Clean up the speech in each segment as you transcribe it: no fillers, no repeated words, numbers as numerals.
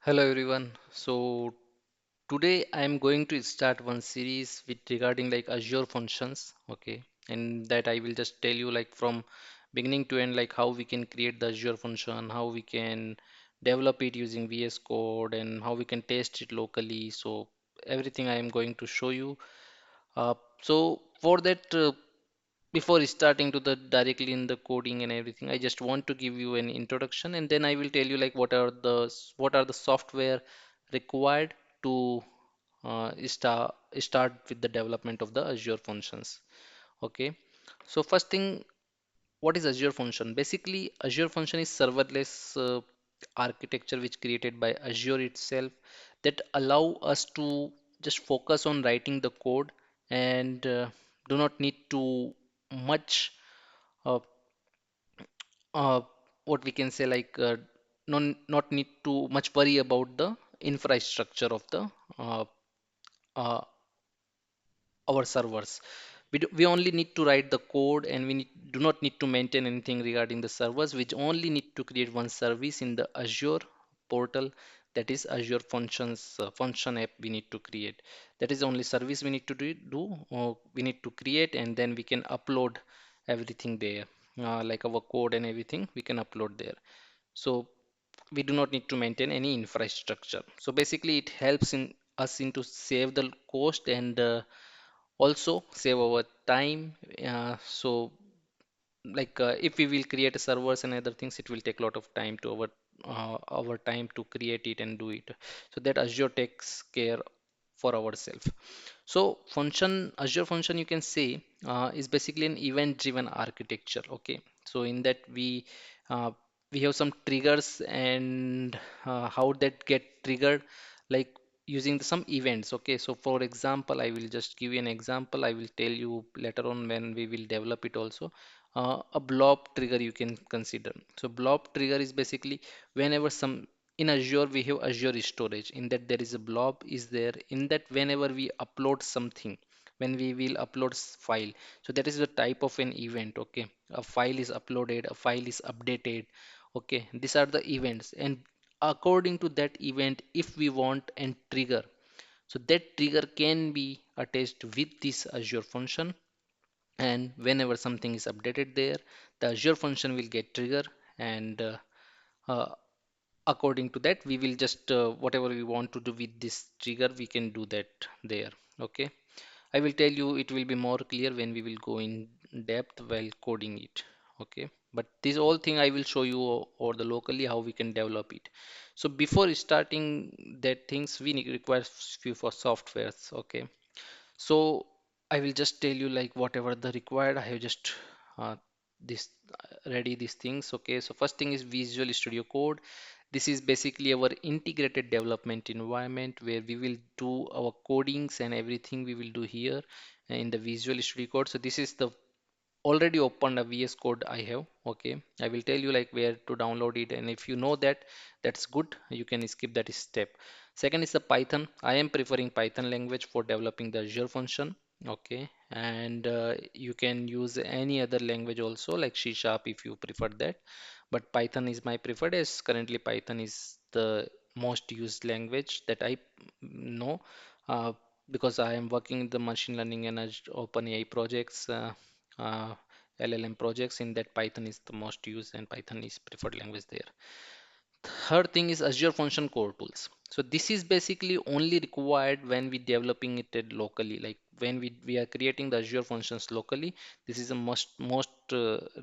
Hello everyone. So today I am going to start one series with regarding like Azure functions, okay? And that I will just tell you like from beginning to end like how we can create the Azure function, how we can develop it using VS Code and how we can test it locally. So everything I am going to show you. So for that before starting to the directly in the coding and everything, I just want to give you an introduction and then I will tell you like what are the software required to start with the development of the Azure functions. Okay, so first thing, what is Azure function? Basically Azure function is serverless architecture which created by Azure itself that allow us to just focus on writing the code and do not need to much uh, uh, what we can say like not need to much worry about the infrastructure of the uh, uh, our servers. We only need to write the code and do not need to maintain anything regarding the servers. We only need to create one service in the Azure portal, that is Azure functions function app we need to create. That is the only service we need to we need to create, and then we can upload everything there, like our code and everything we can upload there. So we do not need to maintain any infrastructure. So basically it helps in us in to save the cost and also save our time. So like if we will create servers and other things, it will take a lot of time to our time to create it and do it. So that Azure takes care for ourselves. So function, Azure function, you can say is basically an event driven architecture. Okay, so in that uh, we have some triggers and how that get triggered, like using some events. Okay, so for example, I will just give you an example. I will tell you later on when we will develop it also. A blob trigger you can consider. So blob trigger is basically whenever some, in Azure we have Azure storage, in that there is a blob is there, in that whenever we upload something, when we will upload file, so that is the type of an event. Okay, a file is uploaded, a file is updated. Okay, these are the events, and according to that event, if we want and trigger, so that trigger can be attached with this Azure function, and whenever something is updated there, the Azure function will get trigger, and uh, according to that we will just whatever we want to do with this trigger we can do that there. Okay, I will tell you, it will be more clear when we will go in depth while coding it. Okay, but this whole thing I will show you over the locally how we can develop it. So before starting that things, we need require few for softwares. Okay, so I will just tell you like whatever the required. I have just this ready these things. Okay, so first thing is Visual Studio Code. This is basically our integrated development environment where we will do our codings and everything we will do here in the Visual Studio Code. So this is the already opened a VS Code I have. Okay, I will tell you like where to download it, and if you know that, that's good. You can skip that step. Second is the Python. I am preferring Python language for developing the Azure function. Okay, and you can use any other language also like C Sharp if you prefer that, but Python is my preferred, as currently Python is the most used language that I know, uh, because I am working in the machine learning and OpenAI projects, uh, LLM projects. In that, Python is the most used and Python is preferred language there. Third thing is Azure Function Core Tools. So this is basically only required when we developing it locally. Like when we are creating the Azure functions locally, this is the most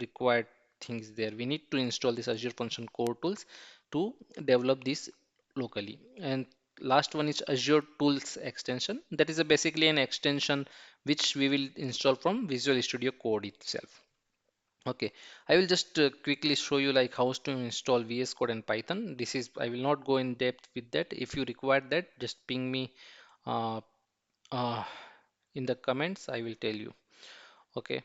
required things there. We need to install this Azure Function Core Tools to develop this locally. And last one is Azure Tools extension. That is a basically an extension which we will install from Visual Studio Code itself. Okay, I will just quickly show you like how to install VS Code and Python. This is, I will not go in depth with that. If you require that, just ping me uh, uh, in the comments. I will tell you. Okay,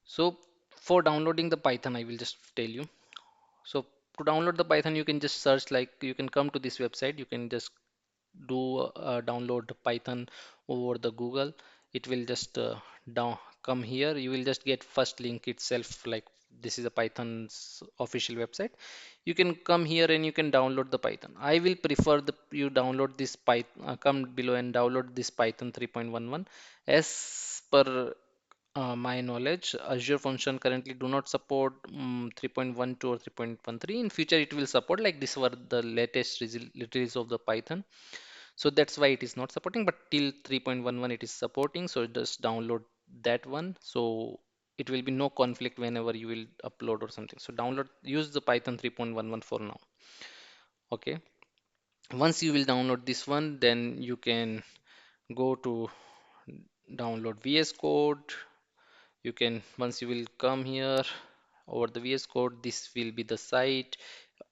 so for downloading the Python, I will just tell you. So to download the Python, you can just search, like you can come to this website. You can just do download Python over the Google. It will just down come here. You will just get first link itself, like this is a Python's official website. You can come here and you can download the Python. I will prefer the you download this Python, come below and download this Python 3.11. As per my knowledge, Azure Function currently do not support 3.12 or 3.13. In future, it will support, like this were the latest release of the Python. So that's why it is not supporting, but till 3.11 it is supporting. So just download that one. So it will be no conflict whenever you will upload or something. So download, use the Python 3.11 for now. Okay. Once you will download this one, then you can go to download VS Code. You can, once you will come here over the VS Code, this will be the site.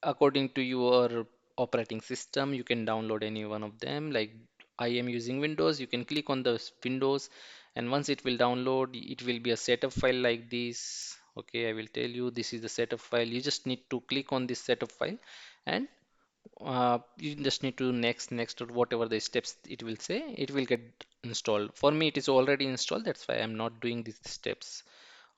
According to your operating system, you can download any one of them. Like I am using Windows, you can click on the Windows, and once it will download, it will be a setup file like this. Okay, I will tell you this is the setup file. You just need to click on this setup file, and you just need to next or whatever the steps it will say, it will get installed. For me it is already installed, that's why I'm not doing these steps.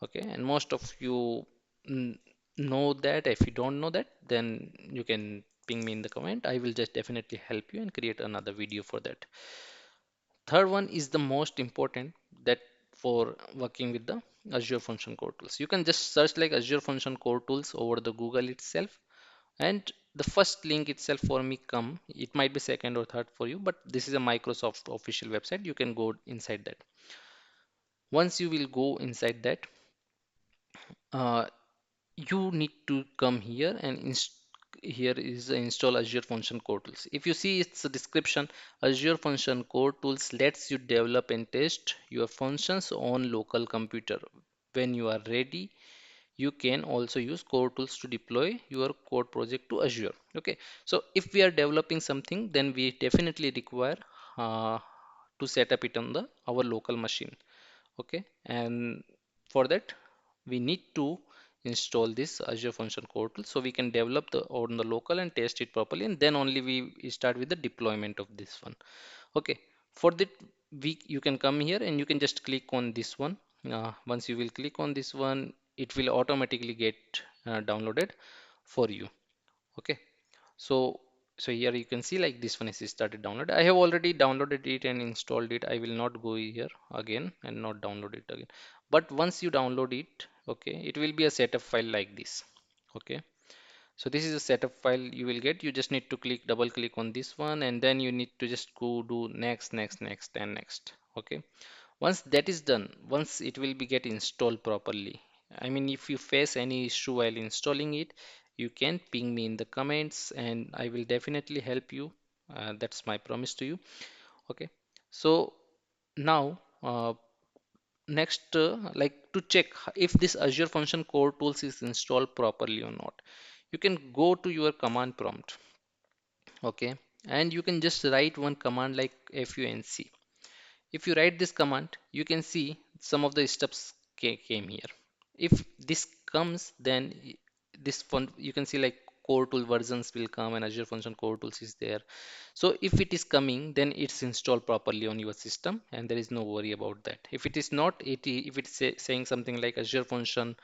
Okay, and most of you mm, know that. If you don't know that, then you can ping me in the comment. I will just definitely help you and create another video for that. Third one is the most important, that for working with the Azure Function Core Tools. You can just search like Azure Function Core Tools over the Google itself, and the first link itself for me come, it might be second or third for you, but this is a Microsoft official website. You can go inside that. Once you will go inside that, uh, you need to come here and here is install Azure Function Core Tools. If you see its description, Azure Function Core Tools lets you develop and test your functions on local computer. When you are ready, you can also use core tools to deploy your code project to Azure. Okay, so if we are developing something, then we definitely require uh, to set up it on the our local machine. Okay, and for that we need to install this Azure Function Core Tool, so we can develop the on the local and test it properly, and then only we start with the deployment of this one. Okay, for that we you can come here and you can just click on this one. Once you will click on this one, it will automatically get downloaded for you. Okay, so here you can see like this one is started download. I have already downloaded it and installed it. I will not go here again and not download it again. But once you download it, okay, it will be a setup file like this. Okay, so this is a setup file you will get. You just need to double click on this one, and then you need to just go do next and next. Okay, once that is done, once it will be get installed properly, I mean, if you face any issue while installing it, you can ping me in the comments and I will definitely help you. That's my promise to you. Okay, so now next, like to check if this Azure Function Core Tools is installed properly or not, you can go to your command prompt. Okay, and you can just write one command like func. If you write this command, you can see some of the steps came here. If this comes, then this fun you can see like core tool versions will come and Azure Function Core Tools is there. So if it is coming, then it's installed properly on your system and there is no worry about that. If it is not, if it's saying something like Azure Function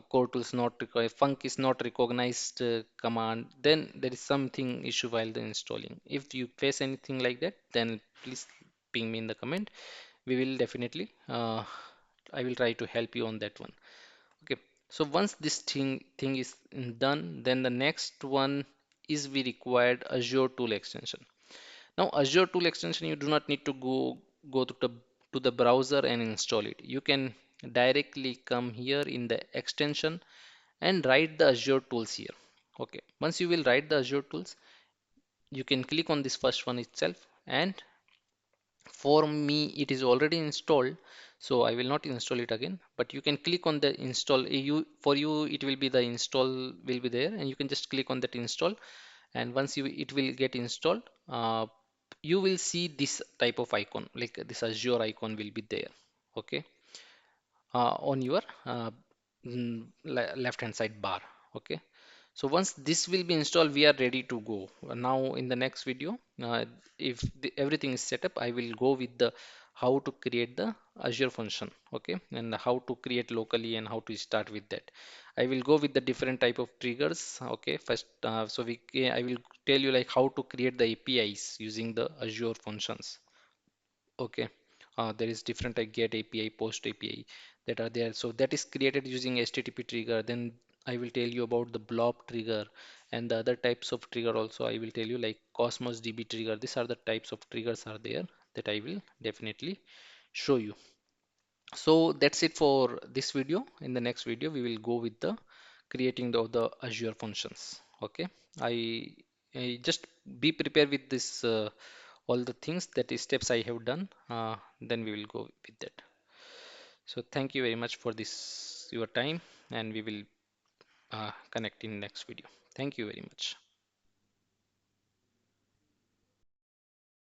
core tools not required, func is not recognized command, then there is something issue while the installing. If you face anything like that, then please ping me in the comment. We will definitely I will try to help you on that one. Okay, so once this thing is done, then the next one is we required Azure tool extension. Now Azure tool extension, you do not need to go to the browser and install it. You can directly come here in the extension and write the Azure tools here. Okay, once you will write the Azure tools, you can click on this first one itself, and for me it is already installed, so I will not install it again, but you can click on the install. You for you it will be the install will be there, and you can just click on that install, and once you it will get installed, you will see this type of icon, like this Azure icon will be there. Okay, on your left hand side bar. Okay, so once this will be installed, we are ready to go. Now in the next video, if everything is set up, I will go with the how to create the Azure function, okay, and how to create locally and how to start with that. I will go with the different type of triggers, okay. First, I will tell you like how to create the APIs using the Azure functions, okay. There is different like get API, post API that are there. So that is created using HTTP trigger. Then I will tell you about the blob trigger and the other types of trigger also. I will tell you like Cosmos DB trigger. These are the types of triggers are there that I will definitely show you. So that's it for this video. In the next video, we will go with the creating the Azure functions. Okay. I, I just be prepared with this all the things that is steps I have done. Then we will go with that. So thank you very much for this your time, and we will connect in next video. Thank you very much.